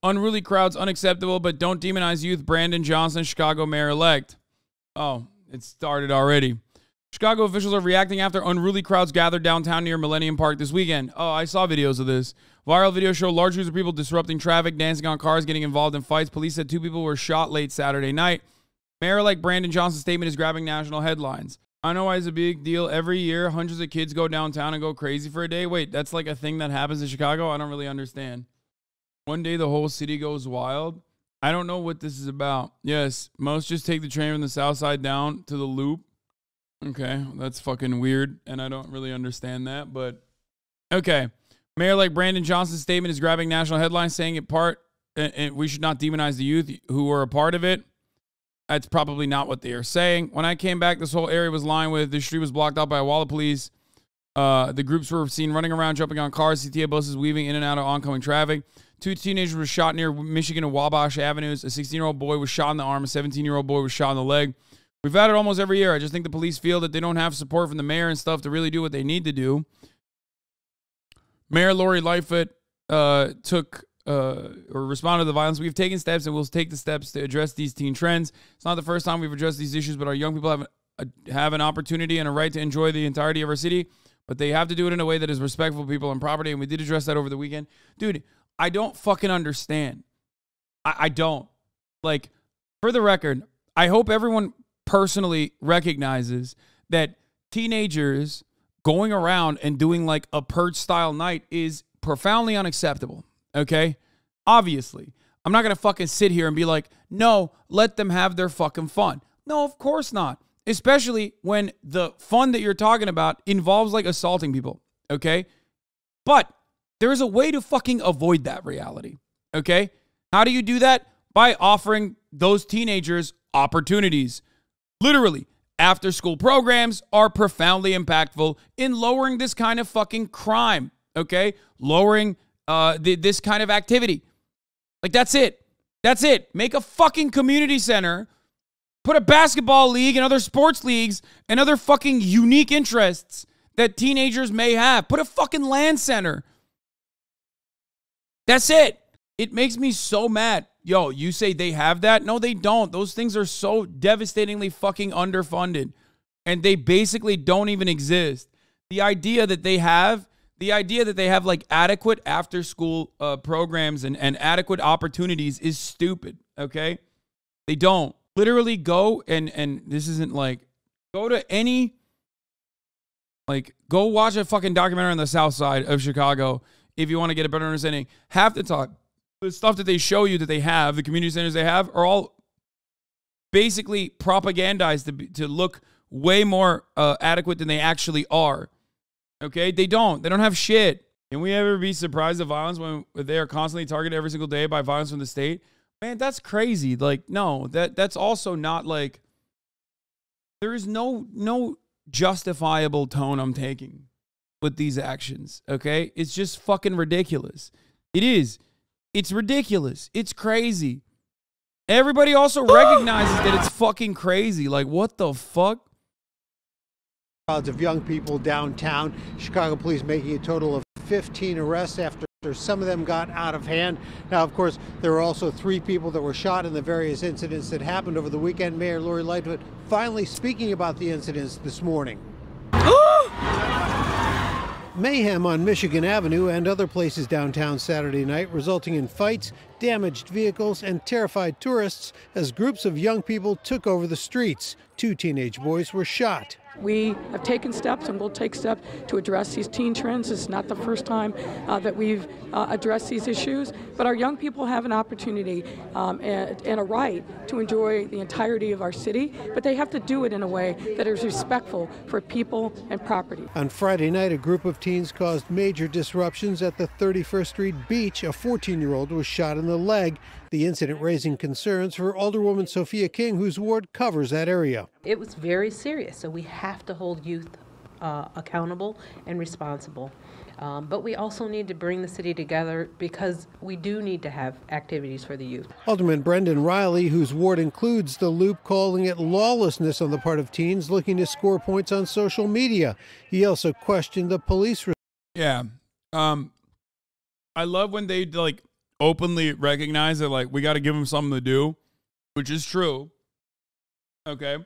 Unruly crowds unacceptable, but don't demonize youth. Brandon Johnson, Chicago mayor-elect. Oh, it started already. Chicago officials are reacting after unruly crowds gathered downtown near Millennium Park this weekend. Oh, I saw videos of this. Viral videos show large groups of people disrupting traffic, dancing on cars, getting involved in fights. Police said 2 people were shot late Saturday night. Mayor-elect Brandon Johnson's statement is grabbing national headlines. I know why it's a big deal. Every year, hundreds of kids go downtown and go crazy for a day. Wait, that's like a thing that happens in Chicago? I don't really understand. One day, the whole city goes wild. I don't know what this is about. Yes, most just take the train from the south side down to the loop. Okay, that's fucking weird, and I don't really understand that, but okay. Mayor-elect Brandon Johnson's statement is grabbing national headlines, saying we should not demonize the youth who were a part of it. That's probably not what they are saying. When I came back, this whole area was lined with, the street was blocked out by a wall of police. The groups were seen running around, jumping on cars, CTA buses weaving in and out of oncoming traffic. 2 teenagers were shot near Michigan and Wabash Avenues. A 16-year-old boy was shot in the arm. A 17-year-old boy was shot in the leg. We've had it almost every year. I just think the police feel that they don't have support from the mayor and stuff to really do what they need to do. Mayor Lori Lightfoot responded to the violence. We've taken steps and we'll take the steps to address these teen trends. It's not the first time we've addressed these issues, but our young people have an opportunity and a right to enjoy the entirety of our city, but they have to do it in a way that is respectful of people and property, and we did address that over the weekend. Dude, I don't fucking understand. I don't. Like, for the record, I hope everyone personally recognizes that teenagers going around and doing like a purge-style night is profoundly unacceptable, okay? Obviously. I'm not going to fucking sit here and be like, no, let them have their fucking fun. No, of course not. Especially when the fun that you're talking about involves like assaulting people, okay? But there is a way to fucking avoid that reality, okay? How do you do that? By offering those teenagers opportunities. Literally, after-school programs are profoundly impactful in lowering this kind of fucking crime, okay? Lowering this kind of activity. Like, that's it. That's it. Make a fucking community center. Put a basketball league and other sports leagues and other fucking unique interests that teenagers may have. Put a fucking land center. That's it. It makes me so mad. Yo, you say they have that? No, they don't. Those things are so devastatingly fucking underfunded. And they basically don't even exist. The idea that they have like adequate after-school programs and adequate opportunities is stupid, okay? They don't. Literally go and this isn't like, go to any, like, go watch a fucking documentary on the south side of Chicago if you want to get a better understanding. Half the time, the stuff that they show you that they have, the community centers they have, are all basically propagandized to look way more adequate than they actually are. Okay? They don't have shit. Can we ever be surprised at violence when they are constantly targeted every single day by violence from the state? Man, that's crazy. Like, no, that's also not like, there is no justifiable tone I'm taking with these actions, okay? It's just fucking ridiculous. It is. It's ridiculous. It's crazy. Everybody also recognizes that it's fucking crazy. Like, what the fuck? Crowds of young people downtown. Chicago police making a total of 15 arrests after some of them got out of hand. Now, of course, there were also 3 people that were shot in the various incidents that happened over the weekend. Mayor Lori Lightfoot finally speaking about the incidents this morning. Mayhem on Michigan Avenue and other places downtown Saturday night, resulting in fights, damaged vehicles, and terrified tourists as groups of young people took over the streets. 2 teenage boys were shot. We have taken steps and will take steps to address these teen trends. It's not the first time that we've addressed these issues, but our young people have an opportunity and a right to enjoy the entirety of our city, but they have to do it in a way that is respectful for people and property. On Friday night, a group of teens caused major disruptions at the 31st Street Beach. A 14-year-old was shot in the leg. The incident raising concerns for Alderwoman Sophia King, whose ward covers that area. It was very serious, so we have to hold youth accountable and responsible. But we also need to bring the city together because we do need to have activities for the youth. Alderman Brendan Riley, whose ward includes the Loop, calling it lawlessness on the part of teens looking to score points on social media. He also questioned the police. Yeah. I love when they like openly recognize that, like, we got to give them something to do, which is true. Okay.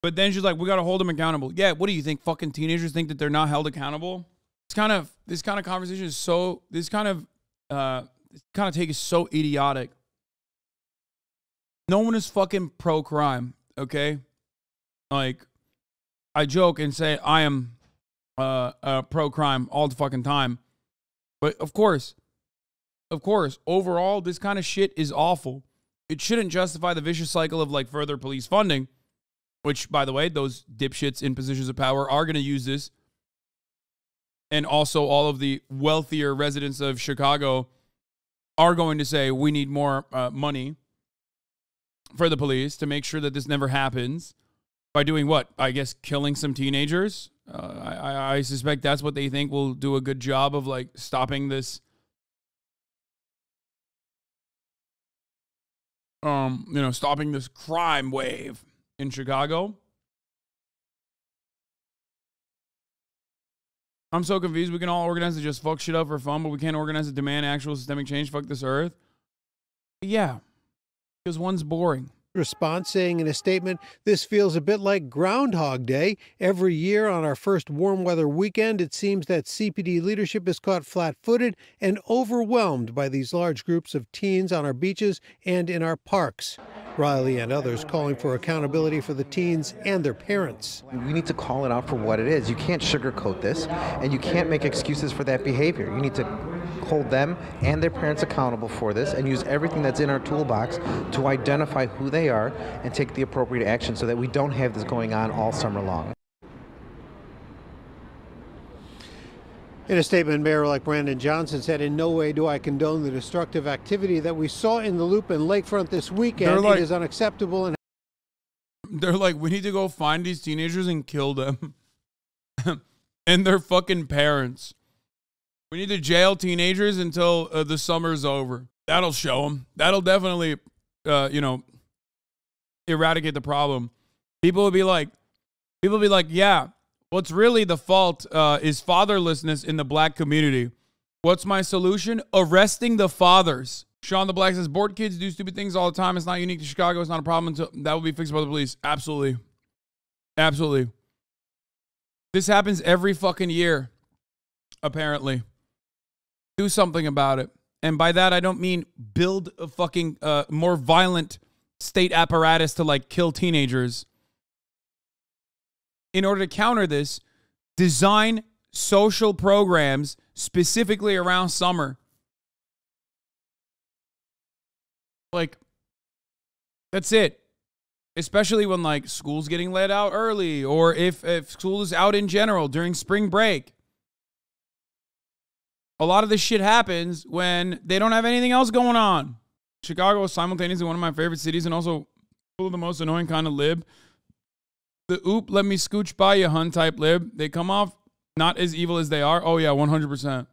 But then she's like, we got to hold them accountable. Yeah, what do you think? Fucking teenagers think that they're not held accountable? This kind of conversation is so, this kind of take is so idiotic. No one is fucking pro-crime, okay? Like, I joke and say I am pro-crime all the fucking time. But of course, overall, this kind of shit is awful. It shouldn't justify the vicious cycle of, like, further police funding, which, by the way, those dipshits in positions of power are going to use this. And also all of the wealthier residents of Chicago are going to say, we need more money for the police to make sure that this never happens. By doing what? I guess killing some teenagers. I suspect that's what they think will do a good job of, like, stopping this. Stopping this crime wave in Chicago. I'm so confused. We can all organize to just fuck shit up for fun, but we can't organize to demand actual systemic change. Fuck this earth. Yeah, because one's boring. Response saying in a statement, this feels a bit like Groundhog Day. Every year on our first warm weather weekend, it seems that CPD leadership is caught flat-footed and overwhelmed by these large groups of teens on our beaches and in our parks. Riley and others calling for accountability for the teens and their parents. We need to call it out for what it is. You can't sugarcoat this, and you can't make excuses for that behavior. You need to hold them and their parents accountable for this and use everything that's in our toolbox to identify who they are and take the appropriate action so that we don't have this going on all summer long. In a statement, Mayor-elect Brandon Johnson said, in no way do I condone the destructive activity that we saw in the Loop and Lakefront this weekend. It is unacceptable. And they're like, we need to go find these teenagers and kill them. And their fucking parents. We need to jail teenagers until the summer's over. That'll show them. That'll definitely, eradicate the problem. People will be like, yeah, what's really the fault is fatherlessness in the black community. What's my solution? Arresting the fathers. Sean the Black says, bored kids do stupid things all the time. It's not unique to Chicago. It's not a problem until that will be fixed by the police. Absolutely. Absolutely. This happens every fucking year, apparently. Do something about it. And by that, I don't mean build a fucking more violent state apparatus to, like, kill teenagers. In order to counter this, design social programs specifically around summer. Like, that's it. Especially when, like, school's getting let out early, or if school is out in general during spring break. A lot of this shit happens when they don't have anything else going on. Chicago is simultaneously one of my favorite cities and also full of the most annoying kind of lib. The oop, let me scooch by you, hun type lib. They come off not as evil as they are. Oh, yeah, 100%.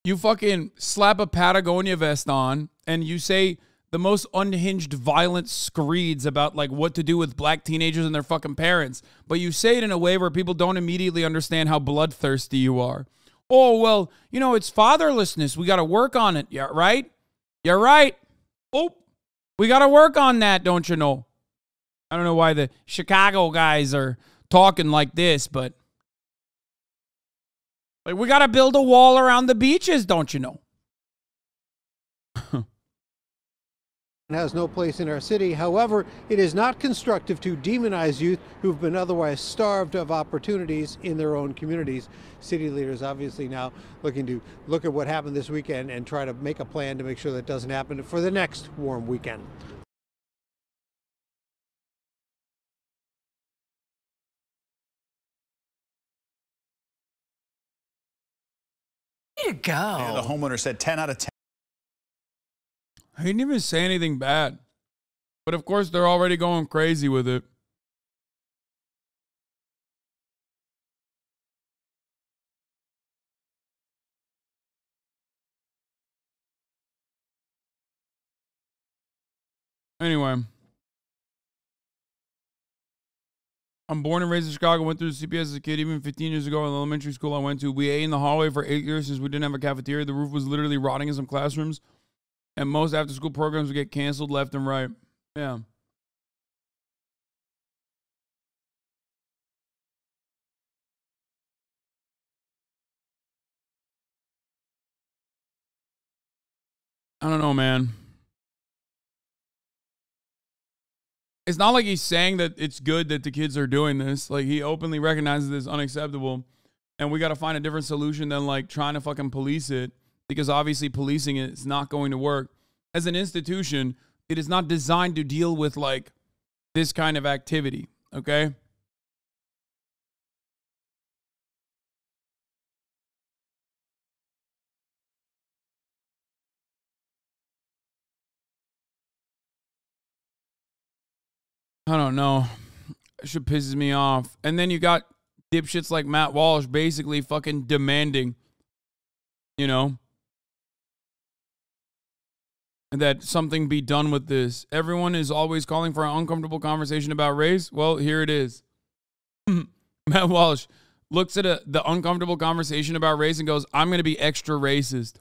You fucking slap a Patagonia vest on and you say the most unhinged, violent screeds about, like, what to do with black teenagers and their fucking parents. But you say it in a way where people don't immediately understand how bloodthirsty you are. Oh, well, it's fatherlessness. We got to work on it. Yeah, right? You're right. Oh, we got to work on that, don't you know? I don't know why the Chicago guys are talking like this, but, like, we got to build a wall around the beaches, don't you know? has no place in our city. However, it is not constructive to demonize youth who've been otherwise starved of opportunities in their own communities. City leaders obviously now looking to look at what happened this weekend and try to make a plan to make sure that doesn't happen for the next warm weekend. Way to go. Yeah, the homeowner said 10 out of 10. I didn't even say anything bad. But of course, they're already going crazy with it. Anyway. I'm born and raised in Chicago, went through the CPS as a kid, even 15 years ago in the elementary school I went to. We ate in the hallway for 8 years since we didn't have a cafeteria. The roof was literally rotting in some classrooms. And most after-school programs would get canceled left and right. Yeah. I don't know, man. It's not like he's saying that it's good that the kids are doing this. Like, he openly recognizes this unacceptable. And we got to find a different solution than, like, trying to fucking police it. Because obviously policing it is not going to work. As an institution, it is not designed to deal with, like, this kind of activity. Okay? I don't know. That shit pisses me off. And then you got dipshits like Matt Walsh basically fucking demanding, you know, that something be done with this. Everyone is always calling for an uncomfortable conversation about race. Well, here it is. Matt Walsh looks at the uncomfortable conversation about race and goes, I'm going to be extra racist.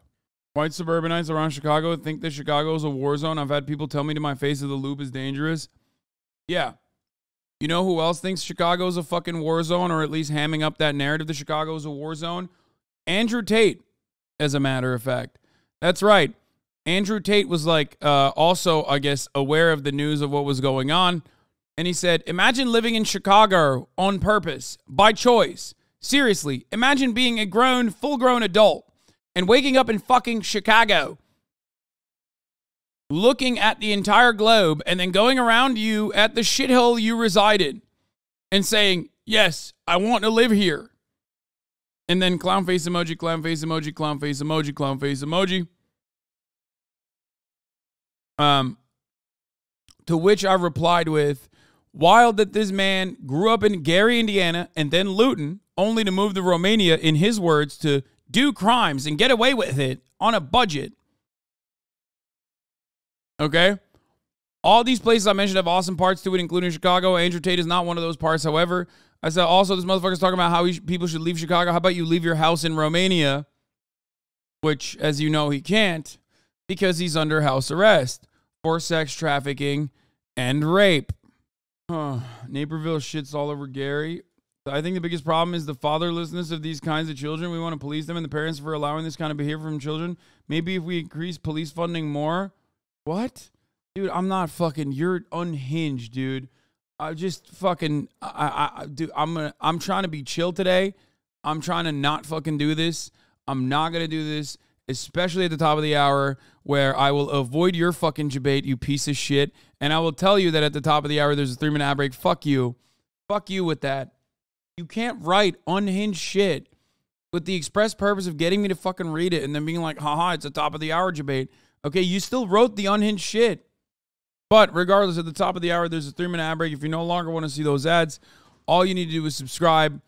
White suburbanites around Chicago think that Chicago is a war zone. I've had people tell me to my face that the loop is dangerous. Yeah. You know who else thinks Chicago is a fucking war zone, or at least hamming up that narrative that Chicago is a war zone? Andrew Tate, as a matter of fact. That's right. Andrew Tate was like also, I guess, aware of the news of what was going on. And he said, imagine living in Chicago on purpose, by choice. Seriously, imagine being a grown, full-grown adult and waking up in fucking Chicago, looking at the entire globe and then going around you at the shithole you reside in and saying, yes, I want to live here. And then clown face emoji, clown face emoji, clown face emoji, clown face emoji. To which I replied with, wild that this man grew up in Gary, Indiana, and then Luton, only to move to Romania, in his words, to do crimes and get away with it on a budget. Okay? All these places I mentioned have awesome parts to it, including Chicago. Andrew Tate is not one of those parts, however. I said, also, this motherfucker's talking about how people should leave Chicago. How about you leave your house in Romania? Which, as you know, he can't because he's under house arrest for sex trafficking and rape. Naperville shits all over Gary. I think the biggest problem is the fatherlessness of these kinds of children. We want to police them and the parents for allowing this kind of behavior from children. Maybe if we increase police funding more. What? Dude, I'm not fucking, you're unhinged, dude. I just fucking, dude, I'm trying to be chill today. I'm trying to not fucking do this. I'm not going to do this, especially at the top of the hour where I will avoid your fucking debate, you piece of shit. And I will tell you that at the top of the hour, there's a 3-minute ad break. Fuck you. Fuck you with that. You can't write unhinged shit with the express purpose of getting me to fucking read it and then being like, haha, it's a top of the hour debate. Okay, you still wrote the unhinged shit. But regardless, at the top of the hour, there's a 3-minute ad break. If you no longer want to see those ads, all you need to do is subscribe.